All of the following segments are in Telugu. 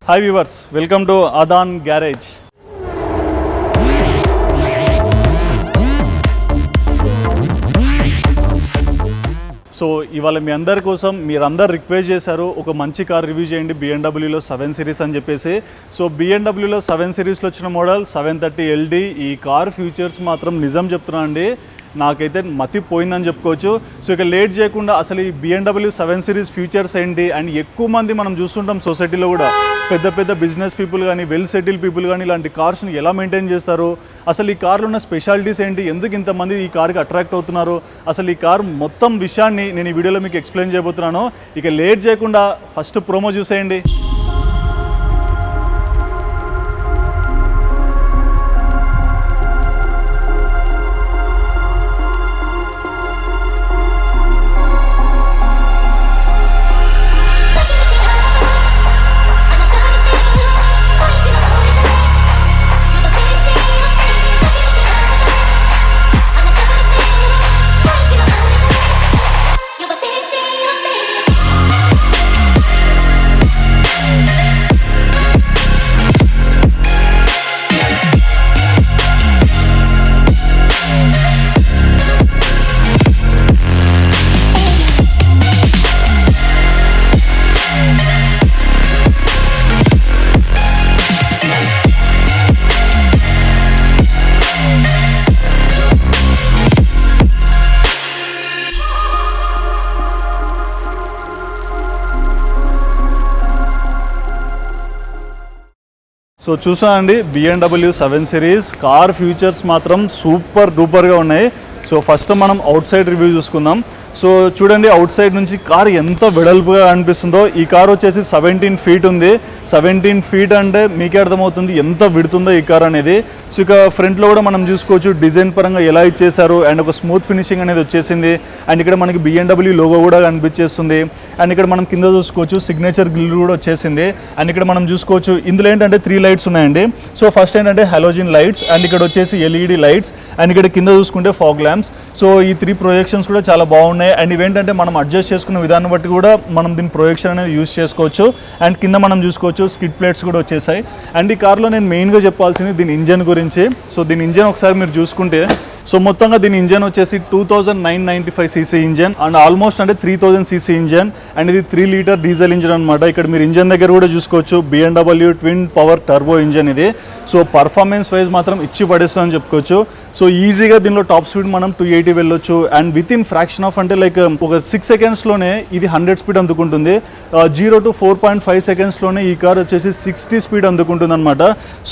Hi viewers, welcome to Adan garage. So ఇవాళ మీ అందరి కోసం మీరందరు రిక్వెస్ట్ చేశారు, ఒక మంచి కార్ రివ్యూ చేయండి BMW 7 సిరీస్ అని చెప్పేసి. సో BMW 7 సిరీస్లో వచ్చిన మోడల్ 730 LD. ఈ కార్ ఫ్యూచర్స్ మాత్రం నిజం చెప్తున్నా అండి, నాకైతే మతిపోయిందని చెప్పుకోవచ్చు. సో ఇక లేట్ చేయకుండా అసలు ఈ BMW 7 సిరీస్ ఫ్యూచర్స్ ఏంటి, అండ్ ఎక్కువ మంది మనం చూస్తుంటాం సొసైటీలో కూడా పెద్ద పెద్ద బిజినెస్ పీపుల్ కానీ, వెల్ సెటిల్ పీపుల్ కానీ ఇలాంటి కార్స్ని ఎలా మెయింటైన్ చేస్తారు, అసలు ఈ కార్లో ఉన్న స్పెషాలిటీస్ ఏంటి, ఎందుకు ఇంతమంది ఈ కార్కి అట్రాక్ట్ అవుతున్నారు, అసలు ఈ కార్ మొత్తం విషయాన్ని నేను ఈ వీడియోలో మీకు ఎక్స్ప్లెయిన్ చేయబోతున్నాను. ఇక లేట్ చేయకుండా ఫస్ట్ ప్రోమో చూసేయండి. సో చూసానండి, BMW 7 సిరీస్ కార్ ఫ్యూచర్స్ మాత్రం సూపర్ డూపర్గా ఉన్నాయి. సో ఫస్ట్ మనం అవుట్ సైడ్ రివ్యూ చూసుకుందాం. సో చూడండి, అవుట్ సైడ్ నుంచి కార్ ఎంత వెడల్పుగా అనిపిస్తుందో. ఈ కార్ వచ్చేసి 17 ఫీట్ ఉంది. 17 ఫీట్ అంటే మీకే అర్థమవుతుంది ఎంత విడుతుందో ఈ కార్ అనేది. సో ఇక ఫ్రంట్లో కూడా మనం చూసుకోవచ్చు డిజైన్ పరంగా ఎలా ఇచ్చేసారు, అండ్ ఒక స్మూత్ ఫినిషింగ్ అనేది వచ్చేసింది. అండ్ ఇక్కడ మనకి BMW లోగో కూడా కనిపించేస్తుంది. అండ్ ఇక్కడ మనం కింద చూసుకోవచ్చు సిగ్నేచర్ గ్రిల్ కూడా వచ్చేసింది. అండ్ ఇక్కడ మనం చూసుకోవచ్చు ఇందులో ఏంటంటే 3 లైట్స్ ఉన్నాయండి. సో ఫస్ట్ ఏంటంటే హలోజిన్ లైట్స్, అండ్ ఇక్కడ వచ్చేసి LED లైట్స్, అండ్ ఇక్కడ కింద చూసుకుంటే ఫాగ్ ల్యాంప్స్. సో ఈ 3 ప్రొజెక్షన్స్ కూడా చాలా బాగున్నాయి. అండ్ ఇవేంటంటే మనం అడ్జస్ట్ చేసుకున్న విధానం బట్టి కూడా మనం దీని ప్రొజెక్షన్ అనేది యూస్ చేసుకోవచ్చు. అండ్ కింద మనం చూసుకోవచ్చు స్కిడ్ ప్లేట్స్ కూడా వచ్చేసాయి. అండ్ ఈ కార్లో నేను మెయిన్గా చెప్పాల్సింది దీని ఇంజన్ గురించి. సో దీని ఇంజన్ ఒకసారి మీరు చూసుకుంటే, సో మొత్తంగా దీని ఇంజన్ వచ్చేసి 2995 cc ఇంజన్, అండ్ ఆల్మోస్ట్ అంటే 3000 cc ఇంజన్, అండ్ ఇది 3 లీటర్ డీజిల్ ఇంజన్ అనమాట. ఇక్కడ మీరు ఇంజన్ దగ్గర కూడా చూసుకోవచ్చు BMW twin power turbo engine ఇది. సో పర్ఫార్మెన్స్ వైజ్ మాత్రం ఇచ్చి పడేస్తుందని చెప్పుకోవచ్చు. సో ఈజీగా దీనిలో టాప్ స్పీడ్ మనం 280 వెళ్ళొచ్చు. And with in fraction of అంటే లైక్ ఒక 6 సెకండ్స్లోనే ఇది 100 స్పీడ్ అందుకుంటుంది. 0 to 4.5 సెకండ్స్లోనే ఈ కార్ వచ్చేసి 60 స్పీడ్ అందుకుంటుంది అనమాట.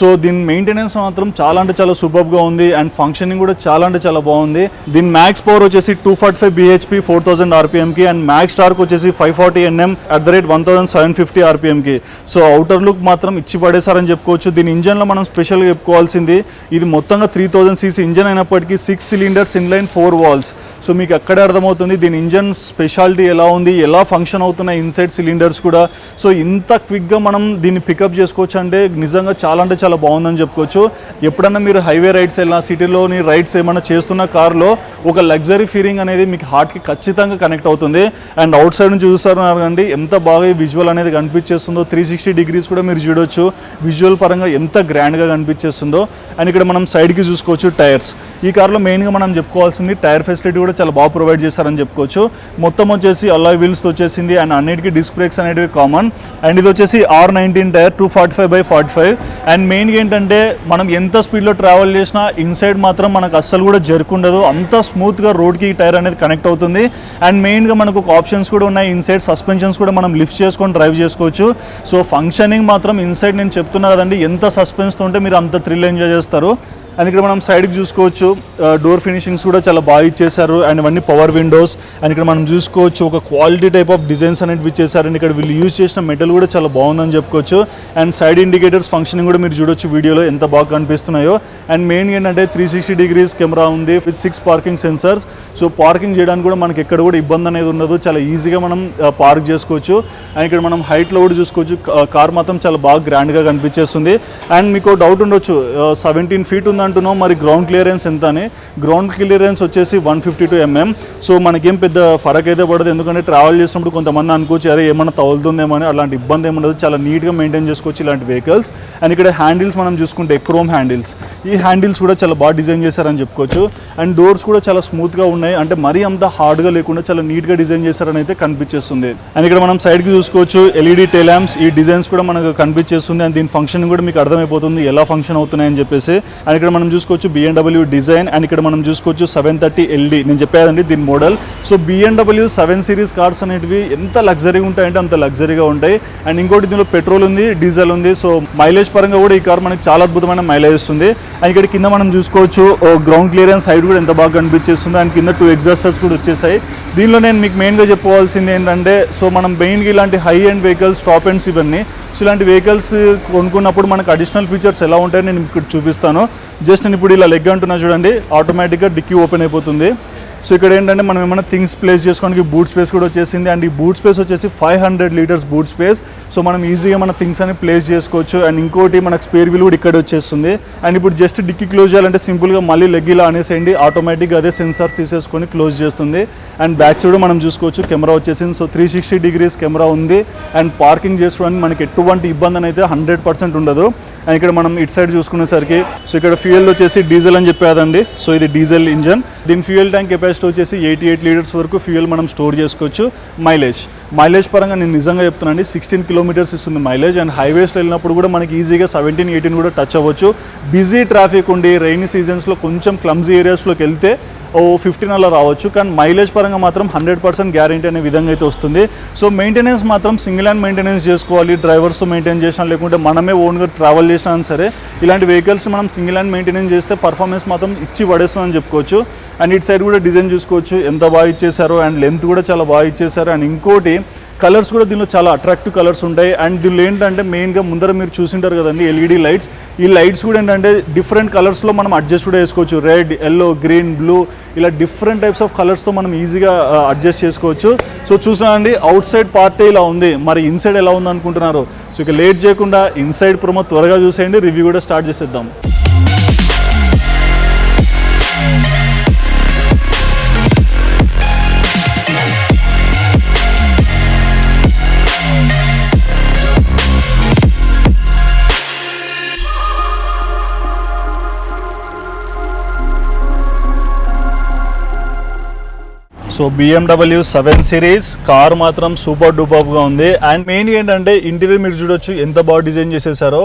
సో దీని మెయింటెనెన్స్ మాత్రం చాలా అంటే చాలా సూపర్గా ఉంది. అండ్ ఫంక్షనింగ్ కూడా చాలా అంటే చాలా బాగుంది. దీని మ్యాక్స్ పవర్ వచ్చేసి 245 bhp 4000 rpm కి, అండ్ మ్యాక్స్ టార్క్ వచ్చేసి 540 Nm @ 1750 rpm కి. సో అవుటర్ లుక్ మాత్రం ఇచ్చి పడేసారని చెప్పుకోవచ్చు. దీని ఇంజన్లో మనం స్పెషల్గా చెప్పుకోవాల్సింది, ఇది మొత్తంగా 3000 cc ఇంజన్ అయినప్పటికీ 6 సిలిండర్స్ ఇన్లైన్ 4 వాల్స్. సో మీకు అక్కడే అర్థమవుతుంది దీని ఇంజన్ స్పెషాలిటీ ఎలా ఉంది, ఎలా ఫంక్షన్ అవుతున్నాయి ఇన్సైడ్ సిలిండర్స్ కూడా. సో ఇంత క్విక్గా మనం దీన్ని పికప్ చేసుకోవచ్చు అంటే నిజంగా చాలా అంటే చాలా బాగుందని చెప్పుకోవచ్చు. ఎప్పుడన్నా మీరు హైవే రైడ్స్ వెళ్ళినా, సిటీలోని రైడ్స్ ఏమైనా చేస్తున్న కార్లో ఒక లగ్జరీ ఫీలింగ్ అనేది మీకు హార్ట్కి ఖచ్చితంగా కనెక్ట్ అవుతుంది. అండ్ అవుట్ సైడ్ నుంచి చూస్తున్నారు కండి ఎంత బాగా ఈ విజువల్ అనేది కనిపించేస్తుందో. 360 డిగ్రీస్ కూడా మీరు చూడొచ్చు విజువల్ పరంగా ఎంత గ్రాండ్గా కనిపించేస్తుందో. అండ్ ఇక్కడ మనం సైడ్కి చూసుకోవచ్చు టైర్స్. ఈ కార్లో మెయిన్గా మనం చెప్పుకోవాల్సింది టైర్ ఫెసిలిటీ కూడా చాలా బాగా ప్రొవైడ్ చేస్తారని చెప్పుకోవచ్చు. మొత్తం వచ్చేసి అలాయ్ వీల్స్ వచ్చేసింది, అండ్ అన్నిటికీ డిస్క్ బ్రేక్స్ అనేవి కామన్. అండ్ ఇది వచ్చేసి R19 టైర్ 245/45. అండ్ మెయిన్గా ఏంటంటే మనం ఎంత స్పీడ్లో ట్రావెల్ చేసినా ఇన్సైడ్ మాత్రం మనకు అస్సలు కూడా జరుకుండదు, అంత స్మూత్గా రోడ్కి టైర్ అనేది కనెక్ట్ అవుతుంది. అండ్ మెయిన్గా మనకు ఒక ఆప్షన్స్ కూడా ఉన్నాయి, ఇన్సైడ్ సస్పెన్షన్స్ కూడా మనం లిఫ్ట్ చేసుకొని డ్రైవ్ చేసుకోవచ్చు. సో ఫంక్షనింగ్ మాత్రం ఇన్సైడ్ నేను చెప్తున్నా కదండి, ఎంత సస్పెన్స్తో ఉంటే మీరు అంత థ్రిల్ ఎంజాయ్ చేస్తారు. అండ్ ఇక్కడ మనం సైడ్కి చూసుకోవచ్చు డోర్ ఫినిషింగ్స్ కూడా చాలా బాగా ఇచ్చేసారు. అండ్ ఇవన్నీ పవర్ విండోస్. అండ్ ఇక్కడ మనం చూసుకోవచ్చు ఒక క్వాలిటీ టైప్ ఆఫ్ డిజైన్స్ అనేవి ఇచ్చేసారు. అండ్ ఇక్కడ వీళ్ళు యూజ్ చేసిన మెటల్ కూడా చాలా బాగుందని చెప్పుకోవచ్చు. అండ్ సైడ్ ఇండికేటర్స్ ఫంక్షనింగ్ కూడా మీరు చూడొచ్చు వీడియోలో ఎంత బాగా కనిపిస్తున్నాయో. అండ్ మెయిన్ ఏంటంటే 360 డిగ్రీస్ కెమెరా ఉంది with 6 parking sensors. So parking చేయడానికి కూడా మనకి ఎక్కడ కూడా ఇబ్బంది అనేది ఉండదు, చాలా ఈజీగా మనం పార్క్ చేసుకోవచ్చు. అండ్ ఇక్కడ మనం హైట్లో కూడా చూసుకోవచ్చు, కార్ మాత్రం చాలా బాగా గ్రాండ్గా కనిపించేస్తుంది. అండ్ మీకు డౌట్ ఉండొచ్చు 17 ఫీట్ ఉంది అంటున్నాం, మరి గ్రౌండ్ క్లియరెన్స్ ఎంత అని. గ్రౌండ్ క్లియరెన్స్ వచ్చేసి 152 mm. సో మనకేం పెద్ద ఫరక్ అయితే పడదు, ఎందుకంటే ట్రావెల్ చేసినప్పుడు కొంతమంది అనుకోవచ్చు అరే ఏమన్నా తగులుతుందేమో అని. అలాంటి ఇబ్బంది ఏమన్నది, చాలా నీట్గా మెయింటైన్ చేసుకోవచ్చు ఇలాంటి వెహికల్స్. అండ్ ఇక్కడ హ్యాండిల్స్ మనం చూసుకుంటే క్రోమ్ హ్యాండిల్స్, ఈ హ్యాండిల్స్ కూడా చాలా బాగా డిజైన్ చేశారని చెప్పుకోవచ్చు. అండ్ డోర్స్ కూడా చాలా స్మూత్గా ఉన్నాయి, అంటే మరీ అంత హార్డ్గా లేకుండా చాలా నీట్గా డిజైన్ చేశారని అయితే కనిపించేస్తుంది. అండ్ ఇక్కడ మనం సైడ్కి చూసుకోవచ్చు ఎల్ఈడి టెయిల్ ల్యాంప్స్, ఈ డిజైన్స్ కూడా మనకు కనిపించేస్తుంది. అండ్ దీని ఫంక్షన్ కూడా మీకు అర్థమైపోతుంది ఎలా ఫంక్షన్ అవుతున్నాయని చెప్పేసి. అండ్ ఇక్కడ మనం చూసుకోవచ్చు BMW డిజైన్. అండ్ ఇక్కడ మనం చూసుకోవచ్చు 730 LD, నేను చెప్పేదండి దీని model. So BMW 7 series cars అనేటివి ఎంత లగ్జరీగా ఉంటాయంటే అంత లగ్జరీగా ఉంటాయి. అండ్ ఇంకోటి దీనిలో పెట్రోల్ ఉంది, డీజిల్ ఉంది. సో మైలేజ్ పరంగా కూడా ఈ కార్ మనకి చాలా అద్భుతమైన మైలేజ్ ఇస్తుంది. అండ్ ఇక్కడ కింద మనం చూసుకోవచ్చు గ్రౌండ్ క్లియరెన్స్ హైట్ కూడా ఎంత బాగా కనిపించేస్తుంది. అండ్ కింద 2 ఎగ్జాస్టర్స్ కూడా వచ్చేసాయి. దీనిలో నేను మీకు మెయిన్గా చెప్పుకోవాల్సింది ఏంటంటే, సో మనం మెయిన్గా ఇలాంటి high end vehicles, top ends ఇవన్నీ, సో ఇలాంటి వెహికల్స్ కొనుక్కున్నప్పుడు మనకు అడిషనల్ ఫీచర్స్ ఎలా ఉంటాయో నేను ఇక్కడ చూపిస్తాను. జస్ట్ నేను ఇప్పుడు ఇలా లెగ్ అంటున్నా చూడండి, ఆటోమేటిక్గా డిక్కీ ఓపెన్ అయిపోతుంది. సో ఇక్కడ ఏంటంటే మనం ఏమైనా థింగ్స్ ప్లేస్ చేసుకోవడానికి బూట్ స్పేస్ కూడా వచ్చేసింది. అండ్ ఈ బూట్ స్పేస్ వచ్చేసి 500 లీటర్స్ బూట్ స్పేస్. సో మనం ఈజీగా మన థింగ్స్ అని ప్లేస్ చేసుకోవచ్చు. అండ్ ఇంకోటి మనకు స్పేర్ వీల్ కూడా ఇక్కడ వచ్చేస్తుంది. అండ్ ఇప్పుడు జస్ట్ డిక్కీ క్లోజ్ చేయాలంటే సింపుల్గా మళ్ళీ లెగ్ ఇలా అనేసేయండి, ఆటోమేటిక్గా అదే సెన్సార్ తీసేసుకొని క్లోజ్ చేస్తుంది. అండ్ బ్యాక్ సైడ్ మనం చూసుకోవచ్చు కెమెరా వచ్చేసింది. సో 360 degrees కెమెరా ఉంది. అండ్ పార్కింగ్ చేసుకోవడానికి మనకి ఎటువంటి ఇబ్బంది అయితే 100% ఉండదు. అండ్ ఇక్కడ మనం ఇటు సైడ్ చూసుకునేసరికి, సో ఇక్కడ ఫ్యూయల్ వచ్చేసి డీజిల్ అని చెప్పేదండి. సో ఇది డీజిల్ ఇంజన్. దీని ఫ్యూయల్ ట్యాంక్ కెపాసిటీ వచ్చేసి 88 లీటర్స్ వరకు ఫ్యూయల్ మనం స్టోర్ చేసుకోవచ్చు. మైలేజ్ పరంగా నేను నిజంగా చెప్తున్నానండి, 16 కిలోమీటర్స్ ఇస్తుంది మైలేజ్. అండ్ హైవేస్లో వెళ్ళినప్పుడు కూడా మనకి ఈజీగా 17-18 కూడా టచ్ అవ్వచ్చు. బిజీ ట్రాఫిక్ ఉండి రైనీ సీజన్స్లో కొంచెం క్లమ్జీ ఏరియాస్లోకి వెళ్తే 15 అలా రావచ్చు. కానీ మైలేజ్ పరంగా మాత్రం 100% గ్యారెంటీ అనే విధంగా అయితే వస్తుంది. సో మెయింటెనెన్స్ మాత్రం సింగిల్ హ్యాండ్ మెయింటెనెన్స్ చేసుకోవాలి. డ్రైవర్స్ మెయింటైన్ చేసినా లేకుంటే మనమే ఓన్గా ట్రావెల్ చేసినా సరే, ఇలాంటి వెహికల్స్ మనం సింగిల్ హ్యాండ్ మెయింటెనెన్స్ చేస్తే పర్ఫార్మెన్స్ మాత్రం ఇచ్చి పడేస్తుందని చెప్పుకోవచ్చు. అండ్ ఇటు సైడ్ కూడా డిజైన్ చూసుకోవచ్చు ఎంత బాగా ఇచ్చేసారో. అండ్ లెంత్ కూడా చాలా బాగా ఇచ్చేసారు. అండ్ ఇంకోటి కలర్స్ కూడా దీనిలో చాలా అట్రాక్టివ్ కలర్స్ ఉంటాయి. అండ్ దీనిలో ఏంటంటే మెయిన్గా ముందర మీరు చూసింటారు కదండి ఎల్ఈడి లైట్స్, ఈ లైట్స్ కూడా ఏంటంటే డిఫరెంట్ కలర్స్లో మనం అడ్జస్ట్ కూడా చేసుకోవచ్చు. రెడ్, ఎల్లో, గ్రీన్, బ్లూ, ఇలా డిఫరెంట్ టైప్స్ ఆఫ్ కలర్స్తో మనం ఈజీగా అడ్జస్ట్ చేసుకోవచ్చు. సో చూసానండి అవుట్ సైడ్ పార్టీ ఇలా ఉంది, మరి ఇన్సైడ్ ఎలా ఉంది అనుకుంటున్నారు? సో ఇక లేట్ చేయకుండా ఇన్సైడ్ ప్రోమో త్వరగా చూసేయండి, రివ్యూ కూడా స్టార్ట్ చేసేద్దాం. సో BMW 7 సిరీస్ కార్ మాత్రం సూపర్ డూపర్గా ఉంది. అండ్ మెయిన్ ఏంటంటే ఇంటీరియర్ మీరు చూడొచ్చు ఎంత బాగా డిజైన్ చేసేసారో.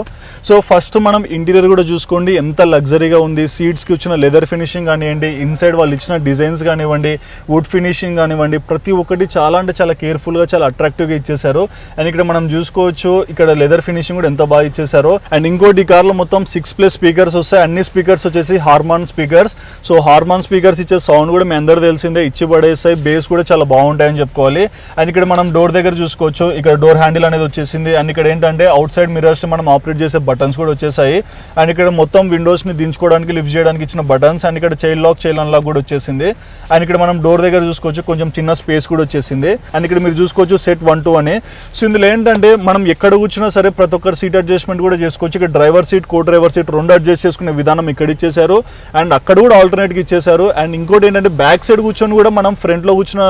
సో ఫస్ట్ మనం ఇంటీరియర్ కూడా చూసుకోండి ఎంత లగ్జరీగా ఉంది. సీట్స్కి వచ్చిన లెదర్ ఫినిషింగ్ కానివ్వండి, ఇన్సైడ్ వాళ్ళు ఇచ్చిన డిజైన్స్ కానివ్వండి, వుడ్ ఫినిషింగ్ కానివ్వండి, ప్రతి ఒక్కటి చాలా అంటే చాలా కేర్ఫుల్గా చాలా అట్రాక్టివ్గా ఇచ్చేసారు. అండ్ ఇక్కడ మనం చూసుకోవచ్చు ఇక్కడ లెదర్ ఫినిషింగ్ కూడా ఎంత బాగా ఇచ్చేసారో. అండ్ ఇంకోటి ఈ కార్లో మొత్తం 6+ స్పీకర్స్ వస్తాయి. అన్ని స్పీకర్స్ వచ్చేసి హార్మాన్ స్పీకర్స్. సో హార్మాన్ స్పీకర్స్ ఇచ్చే సౌండ్ కూడా మీ అందరూ తెలిసిందే, ఇచ్చి పడేస్తాయి. బేస్ కూడా చాలా బాగుంటాయని చెప్పుకోవాలి. అండ్ ఇక్కడ మనం డోర్ దగ్గర చూసుకోవచ్చు, ఇక్కడ డోర్ హ్యాండిల్ అనేది వచ్చేసింది. అండ్ ఇక్కడ ఏంటంటే అవుట్ సైడ్ మిరర్స్ మనం ఆపరేట్ చేసే బటన్స్ కూడా వచ్చేసాయి. అండ్ ఇక్కడ మొత్తం విండోస్ ని దించుకోవడానికి, లిఫ్ట్ చేయడానికి ఇచ్చిన బటన్స్. అండ్ ఇక్కడ చైల్డ్ లాక్, చైల్డ్ అన్లాక్ కూడా వచ్చేసింది. అండ్ ఇక్కడ మనం డోర్ దగ్గర చూసుకోవచ్చు కొంచెం చిన్న స్పేస్ కూడా వచ్చేసింది. అండ్ ఇక్కడ మీరు చూసుకోవచ్చు సెట్ 1-2 అని. సో ఇందులో ఏంటంటే మనం ఎక్కడ కూర్చున్నా సరే ప్రతి ఒక్కరు సీట్ అడ్జస్ట్మెంట్ కూడా చేసుకోవచ్చు. ఇక్కడ డ్రైవర్ సీట్, కో డ్రైవర్ సీట్ రెండు అడ్జస్ట్ చేసుకునే విధానం ఇక్కడ ఇచ్చేసారు. అండ్ అక్కడ కూడా ఆల్టర్నేట్గా ఇచ్చేసారు. అండ్ ఇంకోటి ఏంటంటే బ్యాక్ సైడ్ కూర్చొని కూడా మనం ఫ్రంట్లో కూర్చున్న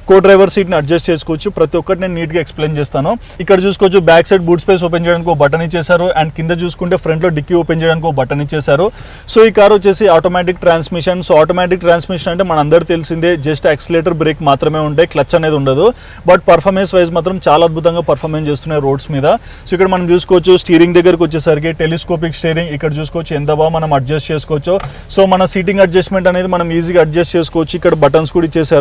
కో డ్రైవర్ సీట్ని అడ్జస్ట్ చేసుకోవచ్చు. ప్రతి ఒక్కటి నేను నీట్గా ఎక్స్ప్లెయిన్ చేస్తాను. ఇక్కడ చూసుకోవచ్చు back side boot space open చేయడానికి ఒక బటన్ ఇచ్చేసారు. అండ్ కింద చూసుకుంటే ఫ్రంట్లో డిక్కీ ఓపెన్ చేయడానికి ఒక బటన్ ఇచ్చేసారు. సో ఈ కార్ వచ్చేసి automatic transmission. So automatic transmission అంటే మన అందరూ తెలిసిందే, జస్ట్ యాక్సిలేటర్, బ్రేక్ మాత్రమే ఉంటాయి, క్లచ్ అనేది ఉండదు. బట్ పర్ఫార్మెన్స్ వైజ్ మాత్రం చాలా అద్భుతంగా పర్ఫార్మెన్స్ చేస్తున్నాయి రోడ్స్ మీద. సో ఇక్కడ మనం చూసుకోవచ్చు స్టీరింగ్ దగ్గరకు వచ్చేసరికి టెలిస్కోపిక్ స్టీరింగ్. ఇక్కడ చూసుకోవచ్చు ఎంత బాగా మనం అడ్జస్ట్ చేసుకోవచ్చు. సో మన సీటింగ్ అడ్జస్ట్మెంట్ అనేది మనం ఈజీగా అడ్జస్ట్ చేసుకోవచ్చు. ఇక్కడ బటన్స్ కూడా ఇచ్చేసారు.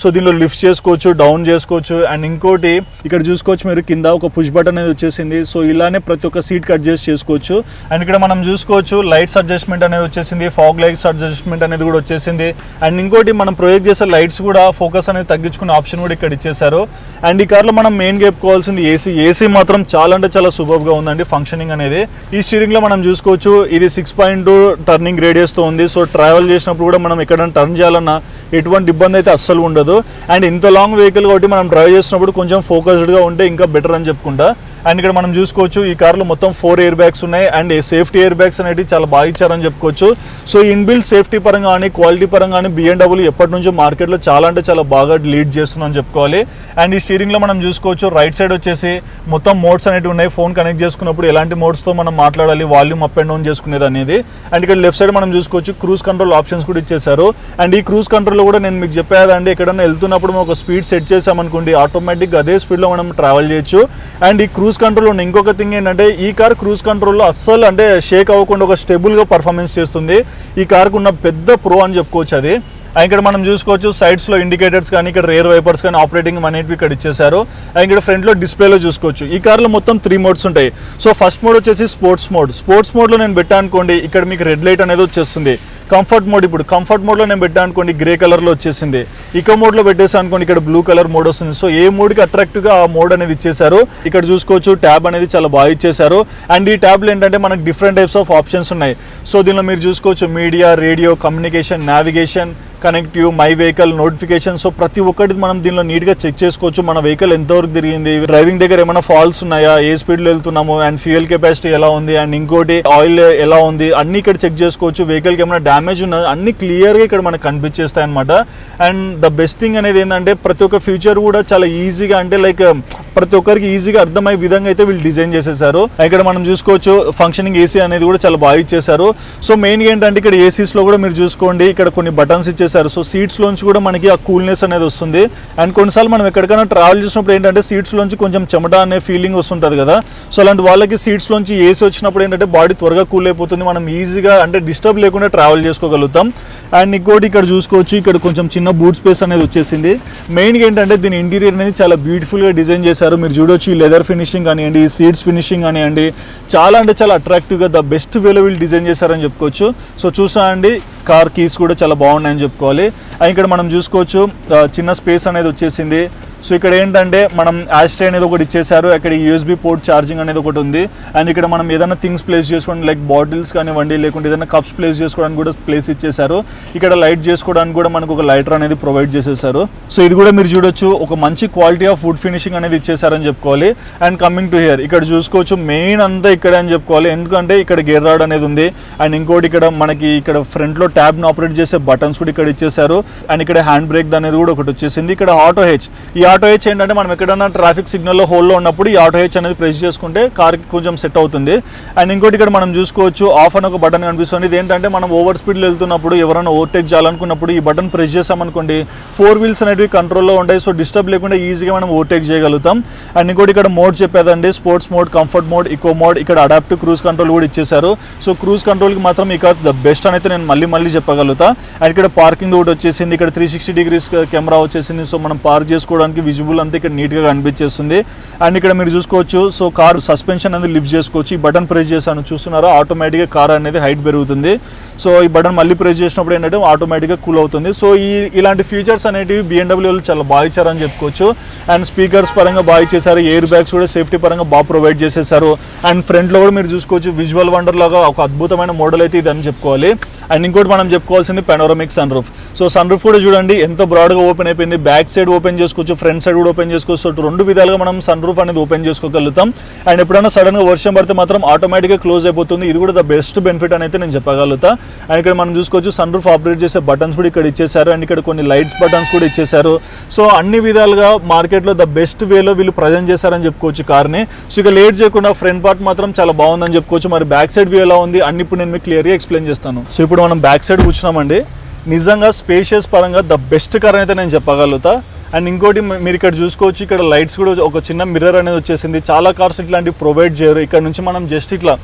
సో దీనిలో లిఫ్ట్ చేసుకోవచ్చు, డౌన్ చేసుకోవచ్చు. అండ్ ఇంకోటి ఇక్కడ చూసుకోవచ్చు మీరు కింద ఒక పుష్ బటన్ అనేది వచ్చేసింది. సో ఇలానే ప్రతి ఒక్క సీట్కి అడ్జస్ట్ చేసుకోవచ్చు. అండ్ ఇక్కడ మనం చూసుకోవచ్చు లైట్స్ అడ్జస్ట్మెంట్ అనేది వచ్చేసింది, ఫాగ్ లైట్స్ అడ్జస్ట్మెంట్ అనేది కూడా వచ్చేసింది. అండ్ ఇంకోటి మనం ప్రొజెక్ట్ చేసే లైట్స్ కూడా ఫోకస్ అనేది తగ్గించుకునే ఆప్షన్ కూడా ఇక్కడ ఇచ్చేసారు. అండ్ ఈ కార్లో మనం మెయిన్గా చెప్పుకోవాల్సింది ఏసీ మాత్రం చాలా అంటే చాలా సూపర్గా ఉందండి ఫంక్షనింగ్ అనేది. ఈ స్టీరింగ్ లో మనం చూసుకోవచ్చు ఇది 6.2 టర్నింగ్ రేడియస్ తో ఉంది. సో ట్రావెల్ చేసినప్పుడు కూడా మనం ఎక్కడైనా టర్న్ చేయాలన్నా ఎటువంటి ఇబ్బంది అయితే అస్సలు ఉండదు. అండ్ ఇంత లాంగ్ వెహికల్ కాబట్టి మనం డ్రైవ్ చేసినప్పుడు కొంచెం ఫోకస్డ్గా ఉంటే ఇంకా బెటర్ అని చెప్పుకుంటా. అండ్ ఇక్కడ మనం చూసుకోవచ్చు ఈ కార్లో మొత్తం 4 ఎయిర్ బ్యాగ్స్ ఉన్నాయి అండ్ సేఫ్టీ ఎయిర్ బ్యాగ్స్ అనేవి చాలా బాగా ఇచ్చారని చెప్పుకోవచ్చు. సో ఇన్బిల్ట్ సేఫ్టీ పరంగా కానీ క్వాలిటీ పరంగా కానీ BMW ఎప్పటి నుంచో మార్కెట్లో చాలా అంటే చాలా బాగా లీడ్ చేస్తుందని చెప్పుకోవాలి. అండ్ ఈ స్టీరింగ్లో మనం చూసుకోవచ్చు రైట్ సైడ్ వచ్చేసి మొత్తం మోడ్స్ అనేవి ఉన్నాయి. ఫోన్ కనెక్ట్ చేసుకున్నప్పుడు ఎలాంటి మోడ్స్తో మనం మాట్లాడాలి, వాల్యూమ్ అప్ అండ్ డౌన్ చేసుకునేది అనేది. అండ్ ఇక్కడ లెఫ్ట్ సైడ్ మనం చూసుకోవచ్చు క్రూజ్ కంట్రోల్ ఆప్షన్స్ కూడా ఇచ్చేసారు. అండ్ ఈ క్రూజ్ కంట్రోల్లో కూడా నేను మీకు చెప్పేదండి, ఎక్కడైనా వెళ్తున్నప్పుడు మనం ఒక స్పీడ్ సెట్ చేసామనుకోండి ఆటోమేటిక్గా అదే స్పీడ్లో మనం ట్రావెల్ చేయొచ్చు. అండ్ ఈ క్రూజ్ కంట్రోల్లో ఉన్న ఇంకొక థింగ్ ఏంటంటే ఈ కార్ క్రూజ్ కంట్రోల్లో అస్సలు అంటే షేక్ అవ్వకుండా ఒక స్టేబుల్గా పర్ఫార్మెన్స్ చేస్తుంది. ఈ కార్కు ఉన్న పెద్ద ప్రో అని చెప్పుకోవచ్చు అది. ఇక్కడ మనం చూసుకోవచ్చు సైడ్స్లో ఇండికేటర్స్ కానీ ఇక్కడ రేర్ వైపర్స్ కానీ ఆపరేటింగ్ అనేటివి ఇక్కడ ఇచ్చేసారు. ఇక్కడ ఫ్రంట్లో డిస్ప్లేలో చూసుకోవచ్చు. ఈ కార్లో మొత్తం 3 మోడ్స్ ఉంటాయి. సో ఫస్ట్ మోడ్ వచ్చేసి స్పోర్ట్స్ మోడ్లో నేను పెట్టా అనుకోండి ఇక్కడ మీకు రెడ్ లైట్ అనేది వచ్చేస్తుంది. కంఫర్ట్ మోడ్, ఇప్పుడు కంఫర్ట్ మోడ్లో నేను పెట్టా అనుకోండి గ్రే కలర్లో వచ్చేసింది. ఇకో మోడ్లో పెట్టేసి అనుకోండి ఇక్కడ బ్లూ కలర్ మోడ్ వస్తుంది. సో ఏ మోడ్కి అట్రాక్టివ్గా ఆ మోడ్ అనేది ఇచ్చేసారు. ఇక్కడ చూసుకోవచ్చు ట్యాబ్ అనేది చాలా బాగా ఇచ్చేసారు. అండ్ ఈ ట్యాబ్లో ఏంటంటే మనకు డిఫరెంట్ టైప్స్ ఆఫ్ ఆప్షన్స్ ఉన్నాయి. సో దీనిలో మీరు చూసుకోవచ్చు media, radio, communication, navigation, connective, my vehicle, notification. So ప్రతి ఒక్కటి మనం దీనిలో నీట్గా చెక్ చేసుకోవచ్చు. మన వెహికల్ ఎంతవరకు తిరిగింది, డ్రైవింగ్ దగ్గర ఏమైనా ఫాల్ట్స్ ఉన్నాయా, ఏ స్పీడ్లో వెళ్తున్నాము, అండ్ ఫ్యూయల్ కెపాసిటీ ఎలా ఉంది, అండ్ ఇంకోటి ఆయిల్ ఎలా ఉంది అన్ని ఇక్కడ చెక్ చేసుకోవచ్చు. వెహికల్కి ఏమైనా డ్యామేజ్ ఉన్నది అన్ని క్లియర్గా ఇక్కడ మనకు కనిపించేస్తాయి అనమాట. అండ్ ద బెస్ట్ థింగ్ అనేది ఏంటంటే ప్రతి ఒక్క ఫీచర్ కూడా చాలా ఈజీగా అంటే లైక్ ప్రతి ఒక్కరికి ఈజీగా అర్థమయ్యే విధంగా అయితే వీళ్ళు డిజైన్ చేసేసారు. ఇక్కడ మనం చూసుకోవచ్చు ఫంక్షనింగ్ ఏసీ అనేది కూడా చాలా బాగా ఇచ్చేసారు. సో మెయిన్గా ఏంటంటే ఇక్కడ ఏసీస్లో కూడా మీరు చూసుకోండి ఇక్కడ కొన్ని బటన్స్ ఇచ్చేసారు. సో సీట్స్ లోంచి కూడా మనకి ఆ కూల్నెస్ అనేది వస్తుంది. అండ్ కొన్నిసార్లు మనం ఎక్కడికైనా ట్రావెల్ చేసినప్పుడు ఏంటంటే సీట్స్ లోంచి కొంచెం చెమట అనే ఫీలింగ్ వస్తుంటుంది కదా. సో అలాంటి వాళ్ళకి సీట్స్ లోంచి ఏసీ వచ్చినప్పుడు ఏంటంటే బాడీ త్వరగా కూల్ అయిపోతుంది. మనం ఈజీగా అంటే డిస్టర్బ్ లేకుండా ట్రావెల్ చేసుకోగలుగుతాం. అండ్ ఇంకోటి ఇక్కడ చూసుకోవచ్చు ఇక్కడ కొంచెం చిన్న బూట్ స్పేస్ అనేది వచ్చేసింది. మెయిన్గా ఏంటంటే దీని ఇంటీరియర్ అనేది చాలా బ్యూటిఫుల్గా డిజైన్ చేశారు. మీరు చూడొచ్చు ఈ లెదర్ ఫినిషింగ్ కానివ్వండి, ఈ సీట్స్ ఫినిషింగ్ కానివ్వండి చాలా అంటే చాలా అట్రాక్టివ్గా ద బెస్ట్ వేలో వీళ్ళు డిజైన్ చేశారని చెప్పుకోవచ్చు. సో చూసా అండి కార్ కీస్ కూడా చాలా బాగున్నాయని చెప్పుకోవాలి. ఇక్కడ మనం చూసుకోవచ్చు చిన్న స్పేస్ అనేది వచ్చేసింది. సో ఇక్కడ ఏంటంటే మనం యాస్ట్రే అనేది ఒకటి ఇచ్చేసారు. అక్కడ USB పోర్ట్ ఛార్జింగ్ అనేది ఒకటి ఉంది. అండ్ ఇక్కడ మనం ఏదైనా థింగ్స్ ప్లేస్ చేసుకోవడానికి లైక్ బాటిల్స్ కానివ్వండి లేకుంటే ఏదైనా కప్స్ ప్లేస్ చేసుకోవడానికి కూడా ప్లేస్ ఇచ్చేసారు. ఇక్కడ లైట్ చేసుకోవడానికి కూడా మనకు ఒక లైటర్ అనేది ప్రొవైడ్ చేసేసారు. సో ఇది కూడా మీరు చూడొచ్చు ఒక మంచి క్వాలిటీ ఆఫ్ వుడ్ ఫినిషింగ్ అనేది ఇచ్చేసారని చెప్పుకోవాలి. అండ్ కమింగ్ టు హియర్ ఇక్కడ చూసుకోవచ్చు మెయిన్ అంతా ఇక్కడ అని చెప్పుకోవాలి. ఎందుకంటే ఇక్కడ గేర్ రాడ్ అనేది ఉంది. అండ్ ఇంకోటి ఇక్కడ మనకి ఇక్కడ ఫ్రంట్లో ట్యాబ్ను ఆపరేట్ చేసే బటన్స్ కూడా ఇక్కడ ఇచ్చేసారు. అండ్ ఇక్కడ హ్యాండ్ బ్రేక్ అనేది కూడా ఒకటి వచ్చేసింది. ఇక్కడ ఆటో హెచ్, ఈ ఆటో హెచ్ ఏంటంటే మనం ఎక్కడైనా ట్రాఫిక్ సిగ్నల్లో హోల్లో ఉన్నప్పుడు ఈ ఆటో హెచ్ అనేది ప్రెస్ చేసుకుంటే కార్కి కొంచెం సెట్ అవుతుంది. అండ్ ఇంకోటి ఇక్కడ మనం చూసుకోవచ్చు ఆఫ్ అని ఒక బటన్ కనిపిస్తుంది. ఇది ఏంటంటే మనం ఓవర్ స్పీడ్లో వెళ్తున్నప్పుడు ఎవరైనా ఓవర్టేక్ చేయాలనుకున్నప్పుడు ఈ బటన్ ప్రెస్ చేసామనుకోండి 4 వీల్స్ అనేవి కంట్రోల్లో ఉంటాయి. సో డిస్టర్బ్ లేకుండా ఈజీగా మనం ఓవర్టేక్ చేయగలుగుతాం. అండ్ ఇంకోటి ఇక్కడ మోడ్ చెప్పేదండి sports mode, comfort mode, eco mode, ఇక్కడ అడాప్టివ్ క్రూజ్ కంట్రోల్ కూడా ఇచ్చేసారు. సో క్రూజ్ కంట్రోల్కి మాత్రం ఇక ద బెస్ట్ అని అయితే నేను మళ్ళీ చెప్పగలుగుతా. అండ్ ఇక్కడ పార్కింగ్ ఒకటి వచ్చేసింది. ఇక్కడ 360 డిగ్రీస్ కెమెరా వచ్చేసింది. సో మనం పార్క్ చేసుకోవడానికి విజిబుల్ అంతా ఇక్కడ నీట్గా కనిపించేస్తుంది. అండ్ ఇక్కడ మీరు చూసుకోవచ్చు సో కార్ సస్పెన్షన్ అనేది లిఫ్ట్ చేసుకోవచ్చు. ఈ బటన్ ప్రెస్ చేశాను చూస్తున్నారా ఆటోమేటిక్గా కార్ అనేది హైట్ పెరుగుతుంది. సో ఈ బటన్ మళ్ళీ ప్రెస్ చేసినప్పుడు ఏంటంటే ఆటోమేటిక్గా కూల్ అవుతుంది. సో ఇలాంటి ఫీచర్స్ అనేటివి BMW చాలా బాగా ఇచ్చారని చెప్పుకోవచ్చు. అండ్ స్పీకర్స్ పరంగా బాగా ఇచ్చేసారు. ఎయిర్ బ్యాగ్స్ కూడా సేఫ్టీ పరంగా బాగా ప్రొవైడ్ చేసేసారు. అండ్ ఫ్రంట్లో కూడా మీరు చూసుకోవచ్చు విజువల్ వండర్ లాగా ఒక అద్భుతమైన మోడల్ అయితే ఇది అని చెప్పుకోవాలి. అండ్ ఇంకోటి మనం చెప్పుకోవాల్సింది panoramic sunroof. So sunroof కూడా చూడండి ఎంత బ్రాడ్గా ఓపెన్ అయిపోయింది. బ్యాక్ సైడ్ ఓపెన్ చేసుకోవచ్చు, ఫ్రంట్ సైడ్ కూడా ఓపెన్ చేసుకోవచ్చు. సో 2 విధాలుగా మనం సన్ రూఫ్ అనేది ఓపెన్ చేసుకోగలుగుతాం. అండ్ ఎప్పుడైనా సడన్గా వర్షం పడితే మాత్రం ఆటోమేటిక్గా క్లోజ్ అయిపోతుంది. ఇది కూడా ద బెస్ట్ బెనిఫిట్ అని అయితే నేను చెప్పగలుగుతా. అండ్ ఇక్కడ మనం చూసుకోవచ్చు సన్ రూఫ్ ఆపరేట్ చేసే బటన్స్ కూడా ఇక్కడ ఇచ్చేసారు. అండ్ ఇక్కడ కొన్ని లైట్స్ బటన్స్ కూడా ఇచ్చేసారు. సో అన్ని విధాలుగా మార్కెట్లో ద బెస్ట్ వేలో వీళ్ళు ప్రజెంట్ చేశారని చెప్పుకోవచ్చు కార్ని. సో ఇక లేట్ చేయకుండా ఫ్రంట్ పార్ట్ మాత్రం చాలా బాగుందని చెప్పుకోవచ్చు. మరి బ్యాక్ సైడ్ వ్యూ ఎలా ఉంది అన్ని ఇప్పుడు నేను మీకు క్లియర్గా ఎక్స్ప్లెయిన్ చేస్తాను. సో ఇప్పుడు మనం బ్యాక్ సైడ్ కూర్చున్నామండి. నిజంగా స్పేషియస్ పరంగా ద బెస్ట్ కార్ అయితే నేను చెప్పగలుగుతా. అండ్ ఇంకోటి మీరు ఇక్కడ చూసుకోవచ్చు ఇక్కడ లైట్స్ కూడా ఒక చిన్న మిర్రర్ అనేది వచ్చేసింది. చాలా కార్స్ ఇట్లాంటివి ప్రొవైడ్ చేయరు. ఇక్కడ నుంచి మనం జస్ట్ ఇట్లా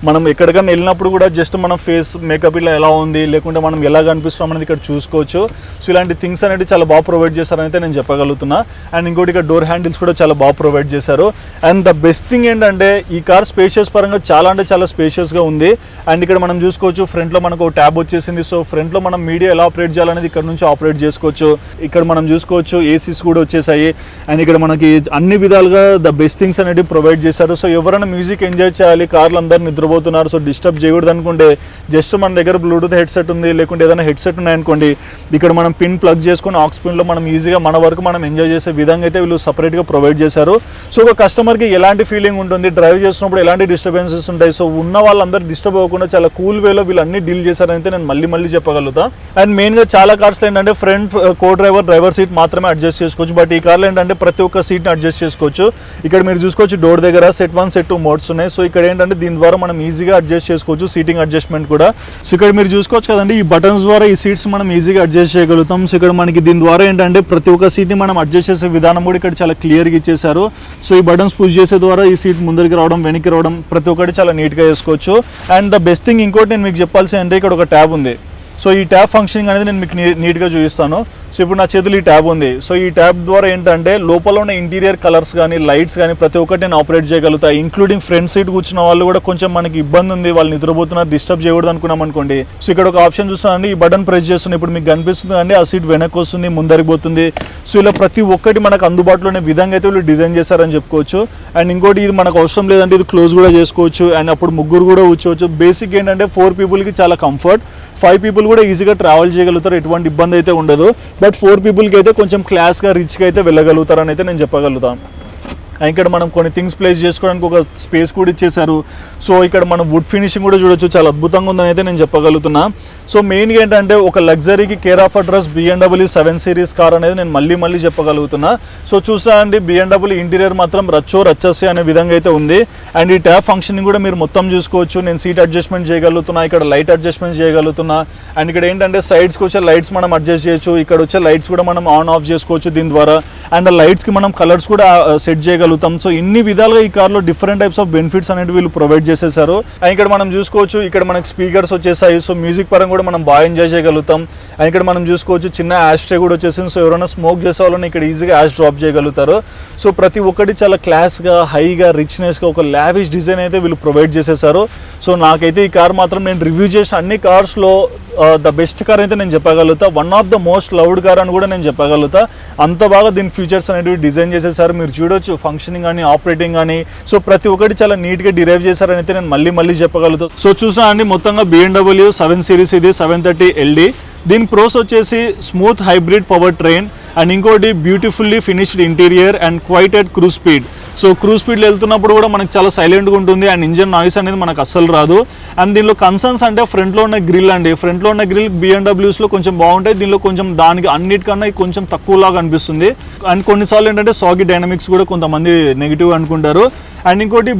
మనం ఎక్కడికైనా వెళ్ళినప్పుడు కూడా జస్ట్ మనం ఫేస్ మేకప్ ఇలా ఎలా ఉంది లేకుంటే మనం ఎలా కనిపిస్తున్నాం అనేది ఇక్కడ చూసుకోవచ్చు. సో ఇలాంటి థింగ్స్ అనేది చాలా బాగా ప్రొవైడ్ చేశారని అయితే నేను చెప్పగలుగుతున్నా. అండ్ ఇంకోటి ఇక్కడ డోర్ హ్యాండిల్స్ కూడా చాలా బాగా ప్రొవైడ్ చేశారు. అండ్ ద బెస్ట్ థింగ్ ఏంటంటే ఈ కార్ స్పేషియస్ పరంగా చాలా అంటే చాలా స్పేషియస్గా ఉంది. అండ్ ఇక్కడ మనం చూసుకోవచ్చు ఫ్రంట్లో మనకు ఒక ట్యాబ్ వచ్చేసింది. సో ఫ్రంట్లో మనం మీడియా ఎలా ఆపరేట్ చేయాలనేది ఇక్కడ నుంచి ఆపరేట్ చేసుకోవచ్చు. ఇక్కడ మనం చూసుకోవచ్చు ఏసీస్ కూడా వచ్చేసాయి. అండ్ ఇక్కడ మనకి అన్ని విధాలుగా ద బెస్ట్ థింగ్స్ అనేవి ప్రొవైడ్ చేశారు. సో ఎవరైనా మ్యూజిక్ ఎంజాయ్ చేయాలి, కార్లు అందరూ నిద్రపోవాలి నిద్రపోతున్నారు, సో డిస్టర్బ్ చేయకూడదు అనుకుంటే జస్ట్ మన దగ్గర బ్లూటూత్ హెడ్సెట్ ఉంది, లేకుంటే ఏదైనా హెడ్సెట్ ఉన్నాయనుకోండి, ఇక్కడ మనం పిన్ ప్లగ్ చేసుకొని ఆక్స్ పిన్లో మనం ఈజీగా మన వరకు మనం ఎంజాయ్ చేసే విధంగా అయితే వీళ్ళు సపరేట్గా ప్రొవైడ్ చేశారు. సో ఒక కస్టమర్కి ఎలాంటి ఫీలింగ్ ఉంటుంది, డ్రైవ్ చేస్తున్నప్పుడు ఎలాంటి డిస్టర్బెన్సెస్ ఉంటాయి, సో ఉన్న వాళ్ళందరూ డిస్టర్బ్ అవ్వకుండా చాలా కూల్ వేలో వీళ్ళు అన్ని డీల్ చేశారని నేను మళ్ళీ చెప్పగలుగుతా. అండ్ మెయిన్గా చాలా కార్స్లో ఏంటంటే ఫ్రంట్ కో డ్రైవర్ సీట్ మాత్రమే అడ్జస్ట్ చేసుకోవచ్చు, బట్ ఈ కార్లో ఏంటంటే ప్రతి ఒక్క సీట్ని అడ్జస్ట్ చేసుకోవచ్చు. ఇక్కడ మీరు చూసుకోవచ్చు డోర్ దగ్గర సెట్ 1 సెట్ 2 మోడ్స్ ఉన్నాయి. సో ఇక్కడ ఏంటంటే దీని ద్వారా మనం ఈజీగా అడ్జస్ట్ చేసుకోవచ్చు, సీటింగ్ అడ్జస్ట్మెంట్ కూడా. సో ఇక్కడ మీరు చూసుకోవచ్చు కదండి, ఈ బటన్స్ ద్వారా ఈ సీట్స్ మనం ఈజీగా అడ్జస్ట్ చేయగలుగుతాం. సో ఇక్కడ మనకి దీని ద్వారా ఏంటంటే ప్రతి ఒక్క సీట్ని మనం అడ్జస్ట్ చేసే విధానం కూడా ఇక్కడ చాలా క్లియర్గా ఇచ్చేసారు. సో ఈ బటన్స్ పుష్ చేసే ద్వారా ఈ సీట్ ముందరికి రావడం, వెనక్కి రావడం ప్రతి ఒక్కటి చాలా నీట్గా చేసుకోవచ్చు. అండ్ ద బెస్ట్ థింగ్ ఇంకోటి నేను మీకు చెప్పాల్సి అంటే ఇక్కడ ఒక ట్యాబ్ ఉంది. సో ఈ ట్యాబ్ ఫంక్షనింగ్ అనేది నేను మీకు నీట్గా చూపిస్తాను. సో ఇప్పుడు నా చేతులు ఈ ట్యాబ్ ఉంది. సో ఈ ట్యాబ్ ద్వారా ఏంటంటే లోపల ఉన్న ఇంటీరియర్ కలర్స్ కానీ లైట్స్ కానీ ప్రతి ఒక్కటి నేను ఆపరేట్ చేయగలుగుతాను. ఇంక్లూడింగ్ ఫ్రంట్ సీట్ కూర్చున్న వాళ్ళు కూడా కొంచెం మనకి ఇబ్బంది ఉంది, వాళ్ళు నిద్రపోతున్నారు, డిస్టర్బ్ చేయకూడదు అనుకున్నాం అనుకోండి. సో ఇక్కడ ఒక ఆప్షన్ చూస్తానండి, ఈ బటన్ ప్రెస్ చేస్తున్నా ఇప్పుడు మీకు కనిపిస్తుంది అండి, ఆ సీట్ వెనక్కి వస్తుంది, ముందరికి పోతుంది. సో ఇలా ప్రతి ఒక్కటి మనకు అందుబాటులోనే విధంగా అయితే వీళ్ళు డిజైన్ చేశారని చెప్పుకోవచ్చు. అండ్ ఇంకోటి ఇది మనకు అవసరం లేదంటే ఇది క్లోజ్ కూడా చేసుకోవచ్చు. అండ్ అప్పుడు ముగ్గురు కూడా కూర్చోవచ్చు. బేసిక్ ఏంటంటే 4 పీపుల్కి చాలా కంఫర్ట్, 5 పీపుల్ కూడా ఈజీగా ట్రావెల్ చేయగలుగుతారు, ఎటువంటి ఇబ్బంది అయితే ఉండదు. బట్ 4 పీపుల్కి అయితే కొంచెం క్లాస్గా రిచ్గా అయితే వెళ్ళగలుగుతారని అయితే నేను చెప్పగలుగుతాను. ఇక్కడ మనం కొన్ని థింగ్స్ ప్లేస్ చేసుకోవడానికి ఒక స్పేస్ కూడా ఇచ్చేసారు. సో ఇక్కడ మనం వుడ్ ఫినిషింగ్ కూడా చూడొచ్చు, చాలా అద్భుతంగా ఉందని అయితే నేను చెప్పగలుగుతున్నా. సో మెయిన్గా ఏంటంటే ఒక లగ్జరీకి care of address BMW 7 series car అనేది నేను మళ్ళీ చెప్పగలుగుతున్నా. సో చూసా అండి, BMW ఇంటీరియర్ మాత్రం రచ్చే అనే విధంగా అయితే ఉంది. అండ్ ఈ ట్యాబ్ ఫంక్షనింగ్ కూడా మీరు మొత్తం చూసుకోవచ్చు. నేను సీట్ అడ్జస్ట్మెంట్ చేయగలుగుతున్నా, ఇక్కడ లైట్ అడ్జస్ట్మెంట్ చేయగలుగుతున్నా. అండ్ ఇక్కడ ఏంటంటే సైడ్స్కి వచ్చే లైట్స్ మనం అడ్జస్ట్ చేయొచ్చు, ఇక్కడ వచ్చే లైట్స్ కూడా మనం ఆన్ ఆఫ్ చేసుకోవచ్చు దీని ద్వారా. అండ్ ఆ లైట్స్కి మనం కలర్స్ కూడా సెట్ చేయగలుగుతాం. సో ఇన్ని విధాలుగా ఈ కార్లో డిఫరెంట్ టైప్స్ ఆఫ్ బెనిఫిట్స్ అనేవి వీళ్ళు ప్రొవైడ్ చేసేసారు. అండ్ ఇక్కడ మనం చూసుకోవచ్చు, ఇక్కడ మనకి స్పీకర్స్ వచ్చేసాయి. సో మ్యూజిక్ పరంగా కూడా మనం బాగా ఎంజాయ్ చేయగలుగుతాం. అండ్ ఇక్కడ మనం చూసుకోవచ్చు చిన్న యాష్ ట్రే కూడా వచ్చేసింది. సో ఎవరైనా స్మోక్ చేసే వాళ్ళని ఇక్కడ ఈజీగా యాష్ డ్రాప్ చేయగలుగుతారు. సో ప్రతి ఒక్కటి చాలా క్లాస్గా, హైగా, రిచ్నెస్గా ఒక లావిష్ డిజైన్ అయితే వీళ్ళు ప్రొవైడ్ చేసేసారు. సో నాకైతే ఈ కార్ మాత్రం నేను రివ్యూ చేసిన అన్ని కార్స్లో ద బెస్ట్ కార్ అయితే నేను చెప్పగలుగుతా. One of the most loved car అని కూడా నేను చెప్పగలుగుతా. అంత బాగా దీని ఫీచర్స్ అనేవి డిజైన్ చేసేసారు. మీరు చూడొచ్చు ఫంక్షనింగ్ కానీ, ఆపరేటింగ్ కానీ, సో ప్రతి ఒక్కటి చాలా నీట్గా డిరైవ్ చేశారని అయితే నేను మళ్ళీ చెప్పగలుగుతా. సో చూసా అండి, మొత్తంగా BMW 7 సిరీస్ ఇది 730 LD. దీని ప్రోస్ వచ్చేసి smooth hybrid power train and ఇంకోటి beautifully finished interior and quiet at cruise speed. So cruise స్పీడ్లో వెళ్తున్నప్పుడు కూడా మనకు చాలా సైలెంట్గా ఉంటుంది అండ్ ఇంజన్ నాయిస్ అనేది మనకు అస్సలు రాదు. అండ్ దీనిలో కన్సర్న్స్ అంటే ఫ్రంట్లో ఉన్న గ్రిల్ అండి, ఫ్రంట్లో ఉన్న గ్రిల్ BMWస్లో కొంచెం బాగుంటాయి, దీనిలో కొంచెం దానికి అన్నిటికన్నా కొంచెం తక్కువలాగా అనిపిస్తుంది. అండ్ కొన్నిసార్లు ఏంటంటే సాగి డైనమిక్స్ కూడా కొంతమంది నెగిటివ్ అనుకుంటారు. అండ్ ఇంకోటి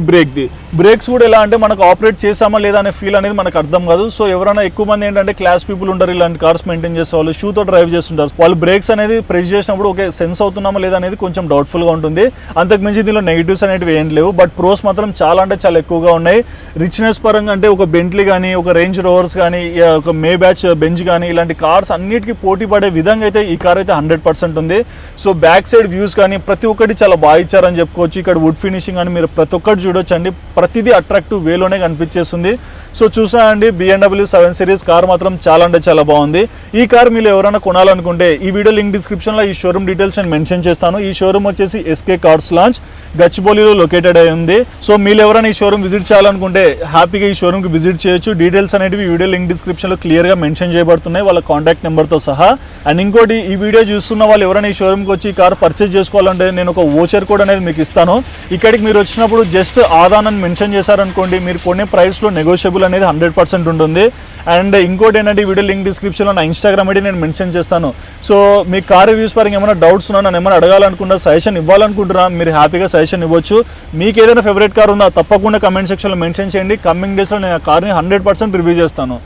బ్రేక్స్ కూడా ఎలా అంటే మనకు ఆపరేట్ చేసామా లేదా అనే ఫీల్ అనేది మనకు అర్థం కాదు. సో ఎవరైనా ఎక్కువ మంది ఏంటంటే క్లాస్ పీపుల్ ఉంటారు, ఇలాంటి కార్స్ మెయింటైన్ చేసే వాళ్ళు, షూతో డ్రైవ్ చేస్తుంటారు, వాళ్ళు బ్రేక్స్ అనేది ప్రెస్ చేసినప్పుడు ఓకే సెన్స్ అవుతున్నామా లేదా అనేది కొంచెం డౌట్ఫుల్గా ఉంటుంది. అంతకుమించి దీనిలో నెగిటివ్స్ అనేవి ఏం లేవు. బట్ ప్రోస్ మాత్రం చాలా అంటే చాలా ఎక్కువగా ఉన్నాయి. రిచ్నెస్ పరంగా అంటే ఒక బెంట్లీ కానీ, ఒక రేంజ్ రోవర్స్ కానీ, ఒక మే బ్యాచ్ బెంచ్ కానీ, ఇలాంటి కార్స్ అన్నిటికీ పోటీ పడే విధంగా అయితే ఈ కార్ అయితే 100% ఉంది. సో బ్యాక్ సైడ్ వ్యూస్ కానీ ప్రతి ఒక్కటి చాలా బాగా ఇచ్చారని చెప్పుకోవచ్చు. ఇక్కడ వుడ్ ఫినిషింగ్ అని మీరు ప్రతి ఒక్కటి చూడొచ్చు అండి, ప్రతిదీ అట్రాక్టివ్ వేలోనే కనిపించేస్తుంది. సో చూసా అండి, BMW 7 సిరీస్ కార్ మాత్రం చాలా అంటే చాలా బాగుంది. ఈ కార్ మీరు ఎవరైనా కొనాలనుకుంటే ఈ వీడియో లింక్ డిస్క్రిప్షన్లో ఈ షోరూమ్ డీటెయిల్స్ నేను మెన్షన్ చేస్తాను. ఈ షోరూమ్ వచ్చేసి SK కార్స్ లాంచ్ గచ్చిబౌలిలో లొకేటెడ్ అయి ఉంది. సో మీరు ఎవరైనా ఈ షోరూమ్ విజిట్ చేయాలనుకుంటే హ్యాపీగా ఈ షోరూమ్కి విజిట్ చేయొచ్చు. డీటెయిల్స్ అనేవి వీడియో లింక్ డిస్క్రిప్షన్లో క్లియర్గా మెన్షన్ చేయబడుతున్నాయి, వాళ్ళ కాంటాక్ట్ నెంబర్తో సహా. అండ్ ఇంకోటి, ఈ వీడియో చూస్తున్న వాళ్ళు ఎవరైనా ఈ షోరూమ్కి వచ్చి ఈ కార్ పర్చేజ్ చేసుకోవాలంటే నేను ఒక వోచర్ కోడ్ అనేది మీకు ఇస్తాను. ఇక్కడికి మీరు వచ్చినప్పుడు జస్ట్ ఆదాన్ అని మెన్షన్ చేశారనుకోండి, మీరు కొనే ప్రైస్లో నెగోషియబుల్ అనేది 100% ఉంటుంది. అండ్ ఇంకోటి ఏంటంటే ఈ వీడియో లింక్ డిస్క్రిప్షన్లో నా ఇన్స్టాగ్రామ్ ఐడి నేను మెన్షన్ చేస్తాను. సో మీ కార్ రివ్యూస్ పరంగా ఏమైనా డౌట్స్ ఉన్నా, నన్ను ఏమైనా అడగాలనుకుంటున్నా, సజెషన్ ఇవ్వాలనుకుంటున్నా, మీరు హ్యాపీగా సజెషన్ ఇవ్వచ్చు. మీకు ఏదైనా ఫేవరెట్ కార్ ఉందా తప్పకుండా కమెంట్ సెక్షన్లో మెన్షన్ చేయండి. కమింగ్ డేస్లో నేను ఆ కార్ని 100% రివ్యూ చేస్తాను.